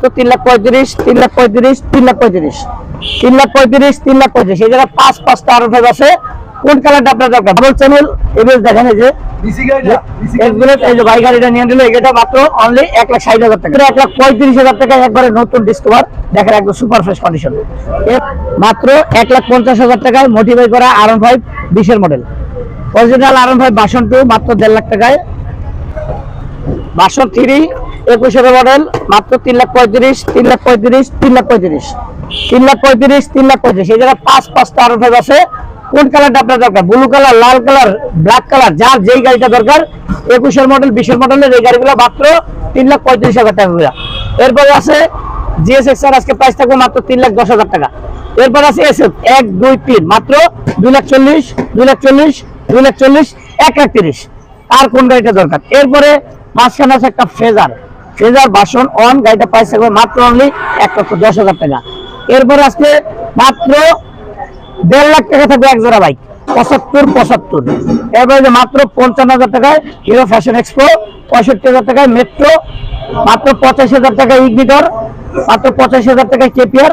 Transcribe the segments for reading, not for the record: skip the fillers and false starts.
তো 3,35,000 3,35,000 3,35,000 3,35,000 এই জায়গায় 5-5টা আরো ফাইভ আছে। কোন কালারটা আপনার দরকার? ডাবল চ্যানেল এবিএস দেখেন, এই যে এই যে ভাই গাড়িটা নিয়ে নিল, এটা মাত্র অনলি 1,60,000 টাকা, 1,35,000 টাকা একবারে নতুন ডিসকভার দেখেন, একদম সুপার ফ্রেশ কন্ডিশন। মাত্র 1,50,000 টাকায় মডিফাই করা R15 20-এর model, original R15 version 2 মাত্র 1.5 লাখ টাকায়। ভার্সন 3 21-এর মডেল মাত্র 3,35,000 3,35,000 3,35,000 3,35,000 এই জায়গায় 5-5টা R15 আছে। কোন কালারটা আপনার দরকার? ব্লু কালার, লাল কালার, ব্ল্যাক কালার, যার যেই গাড়িটা দরকার 21-এর মডেল 20-এর মডেলের এই গাড়িগুলো মাত্র 3,35,000 টাকা। এরপরে আছে GSX-R, আজকে প্রাইস থাকবে মাত্র 3,10,000 টাকা। এরপর আছে SF 1 2 3 মাত্র 2,40,000 2,40,000 2,40,000 1,30,000। আর কোন গাড়িটা দরকার? এরপরে মাঝখানে আছে একটা ফেজার ভার্সন 1, গাড়িটা প্রাইস থাকবে মাত্র অনলি 1,10,000 টাকা। এরপরে আজকে মাত্র 1.5 লাখ টাকা থাকবে এক জোড়া বাইক, 75। এরপরে মাত্র 55,000 টাকায় হিরো ফ্যাশন এক্সপো, 65,000 টাকায় মেট্রো, মাত্র 85,000 টাকায় ইগনিটর, মাত্র 85,000 টাকায় কেপিআর,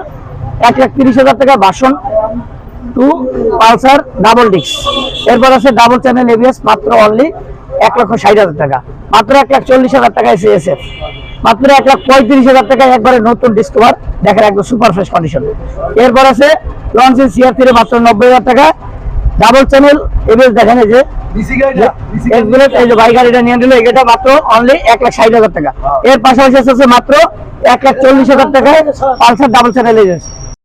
1,30,000 টাকায় ভার্সন 2 পালসার ডাবল ডিস্ক। এরপর আছে ডাবল চ্যানেল এবিএস মাত্র অনলি 1,60,000 টাকা, মাত্র 1,40,000 টাকায় সিএসএফ, মাত্র 1,35,000 টাকায় একবারে নতুন ডিসকভার দেখেন, একদম সুপার ফ্রেশ কন্ডিশন। এরপর আছে লঞ্চের CR3 মাত্র 90,000 টাকা, ডাবল চ্যানেল এবিএস দেখেন, এই যে এই যে ভাই গাড়িটা নিয়ে নিল, এটা মাত্র অনলি 1,60,000 টাকা। এর পাশাপাশি আছে মাত্র 1,40,000 টাকায় পালসার ডাবল চ্যানেল এবিএস।